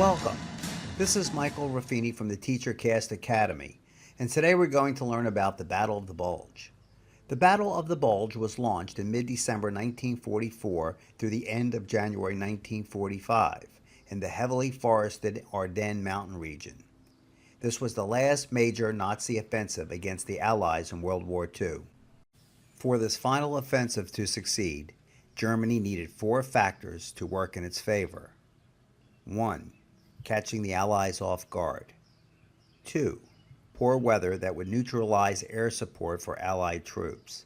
Welcome. This is Michael Raffini from the TeacherCast Academy, and today we're going to learn about the Battle of the Bulge. The Battle of the Bulge was launched in mid-December 1944 through the end of January 1945 in the heavily forested Ardennes mountain region. This was the last major Nazi offensive against the Allies in World War II. For this final offensive to succeed, Germany needed four factors to work in its favor. 1. Catching the Allies off guard. 2. Poor weather that would neutralize air support for Allied troops.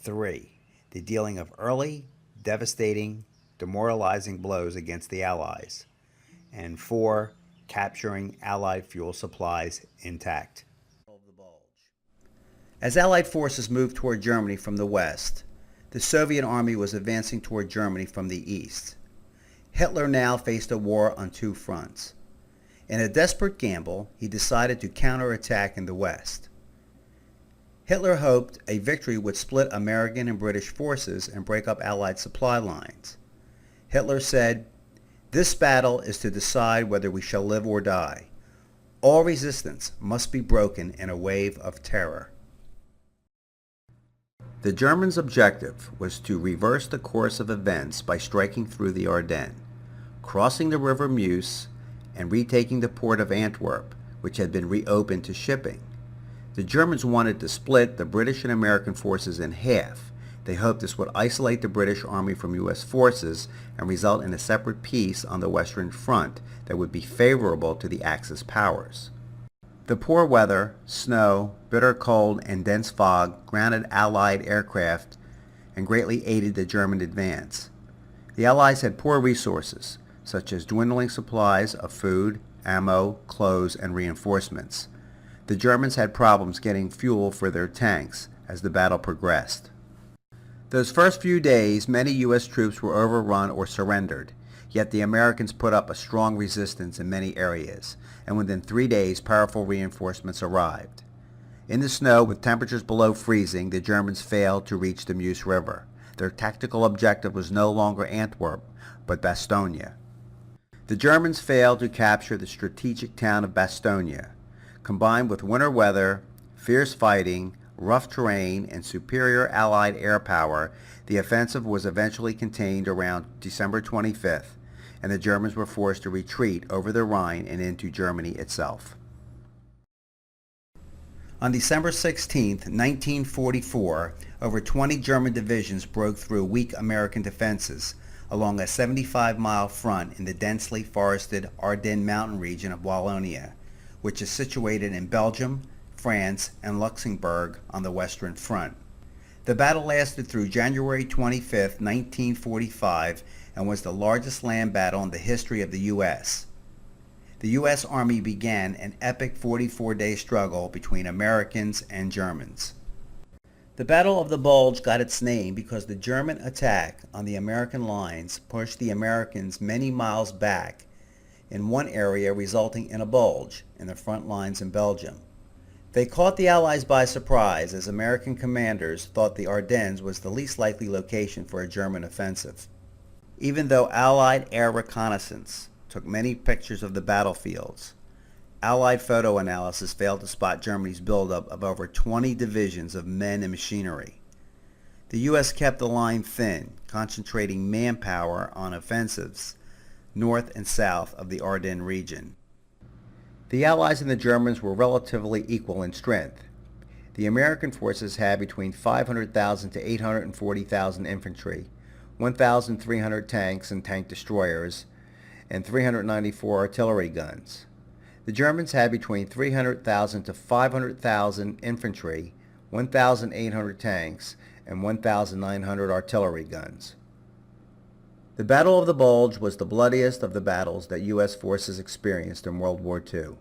3. The dealing of early, devastating, demoralizing blows against the Allies. And 4. Capturing Allied fuel supplies intact. As Allied forces moved toward Germany from the west, the Soviet army was advancing toward Germany from the east. Hitler now faced a war on two fronts. In a desperate gamble, he decided to counterattack in the west. Hitler hoped a victory would split American and British forces and break up Allied supply lines. Hitler said, "This battle is to decide whether we shall live or die. All resistance must be broken in a wave of terror." The Germans' objective was to reverse the course of events by striking through the Ardennes, crossing the river Meuse, and retaking the port of Antwerp, which had been reopened to shipping. The Germans wanted to split the British and American forces in half. They hoped this would isolate the British Army from U.S. forces and result in a separate peace on the Western Front that would be favorable to the Axis powers. The poor weather, snow, bitter cold, and dense fog grounded Allied aircraft and greatly aided the German advance. The Allies had poor resources, such as dwindling supplies of food, ammo, clothes, and reinforcements. The Germans had problems getting fuel for their tanks as the battle progressed. Those first few days, many U.S. troops were overrun or surrendered, yet the Americans put up a strong resistance in many areas, and within 3 days powerful reinforcements arrived. In the snow, with temperatures below freezing, the Germans failed to reach the Meuse River. Their tactical objective was no longer Antwerp, but Bastogne. The Germans failed to capture the strategic town of Bastogne. Combined with winter weather, fierce fighting, rough terrain, and superior Allied air power, the offensive was eventually contained around December 25th, and the Germans were forced to retreat over the Rhine and into Germany itself. On December 16, 1944, over 20 German divisions broke through weak American defenses along a 75-mile front in the densely forested Ardennes mountain region of Wallonia, which is situated in Belgium, France, and Luxembourg on the Western Front. The battle lasted through January 25, 1945, and was the largest land battle in the history of the U.S. The U.S. Army began an epic 44-day struggle between Americans and Germans. The Battle of the Bulge got its name because the German attack on the American lines pushed the Americans many miles back in one area, resulting in a bulge in the front lines in Belgium. They caught the Allies by surprise, as American commanders thought the Ardennes was the least likely location for a German offensive. Even though Allied air reconnaissance took many pictures of the battlefields, Allied photo analysis failed to spot Germany's buildup of over 20 divisions of men and machinery. The U.S. kept the line thin, concentrating manpower on offensives north and south of the Ardennes region. The Allies and the Germans were relatively equal in strength. The American forces had between 500,000 to 840,000 infantry, 1,300 tanks and tank destroyers, and 394 artillery guns. The Germans had between 300,000 to 500,000 infantry, 1,800 tanks, and 1,900 artillery guns. The Battle of the Bulge was the bloodiest of the battles that U.S. forces experienced in World War II.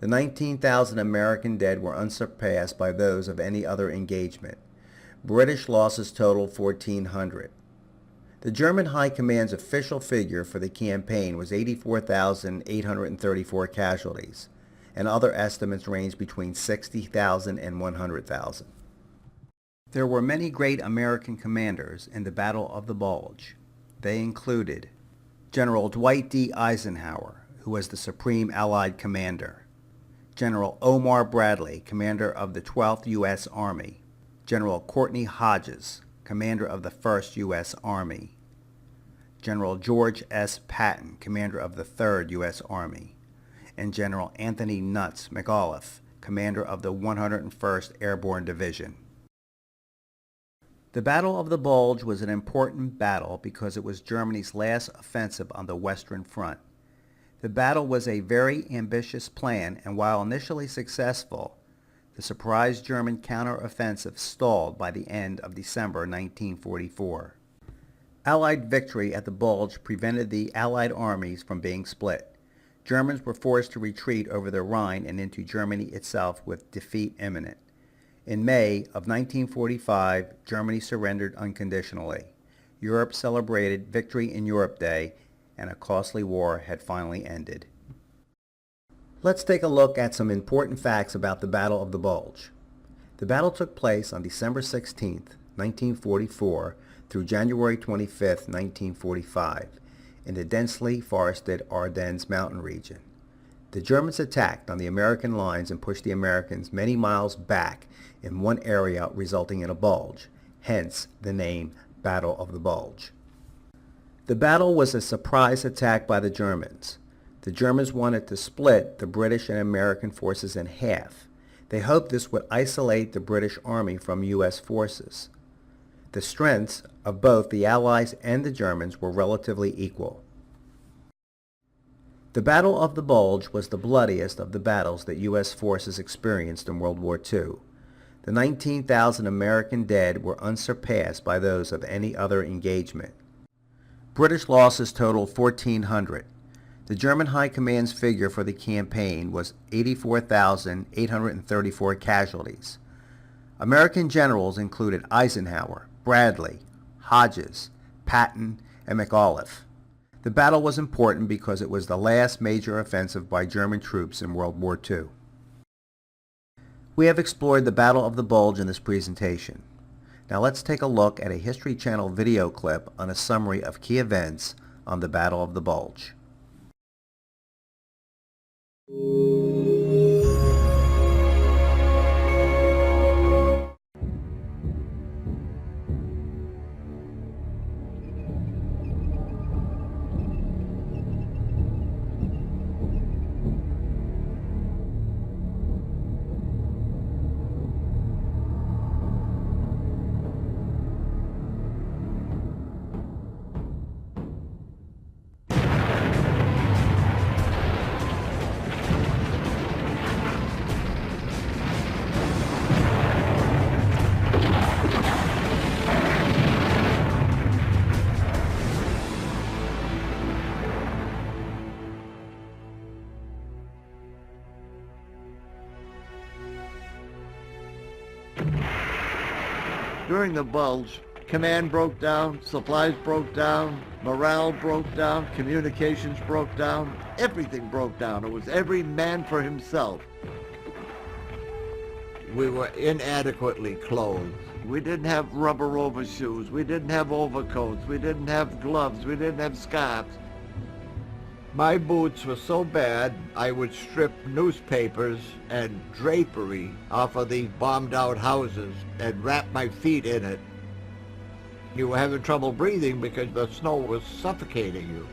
The 19,000 American dead were unsurpassed by those of any other engagement. British losses totaled 1,400. The German High Command's official figure for the campaign was 84,834 casualties, and other estimates ranged between 60,000 and 100,000. There were many great American commanders in the Battle of the Bulge. They included General Dwight D. Eisenhower, who who was the supreme Allied commander. General Omar Bradley, commander of the 12th U.S. Army. General Courtney Hodges, commander of the 1st U.S. Army. General George S. Patton, commander of the 3rd U.S. Army. And General Anthony Nuts McAuliffe, commander of the 101st Airborne Division. The Battle of the Bulge was an important battle because it was Germany's last offensive on the Western Front. The battle was a very ambitious plan, and while initially successful, the surprise German counteroffensive stalled by the end of December 1944. Allied victory at the Bulge prevented the Allied armies from being split. Germans were forced to retreat over the Rhine and into Germany itself with defeat imminent. In May of 1945, Germany surrendered unconditionally. Europe celebrated Victory in Europe Day, and a costly war had finally ended. Let's take a look at some important facts about the Battle of the Bulge. The battle took place on December 16, 1944 through January 25, 1945, in the densely forested Ardennes mountain region. The Germans attacked on the American lines and pushed the Americans many miles back in one area, resulting in a bulge, hence the name Battle of the Bulge. The battle was a surprise attack by the Germans. The Germans wanted to split the British and American forces in half. They hoped this would isolate the British Army from U.S. forces. The strengths of both the Allies and the Germans were relatively equal. The Battle of the Bulge was the bloodiest of the battles that U.S. forces experienced in World War II. The 19,000 American dead were unsurpassed by those of any other engagement. British losses totaled 1,400. The German High Command's figure for the campaign was 84,834 casualties. American generals included Eisenhower, Bradley, Hodges, Patton, and McAuliffe. The battle was important because it was the last major offensive by German troops in World War II. We have explored the Battle of the Bulge in this presentation. Now let's take a look at a History Channel video clip on a summary of key events on the Battle of the Bulge. During the Bulge, command broke down, supplies broke down, morale broke down, communications broke down, everything broke down. It was every man for himself. We were inadequately clothed. We didn't have rubber overshoes, we didn't have overcoats, we didn't have gloves, we didn't have scarves. My boots were so bad, I would strip newspapers and drapery off of these bombed out houses and wrap my feet in it. You were having trouble breathing because the snow was suffocating you.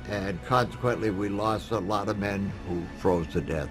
And consequently, we lost a lot of men who froze to death.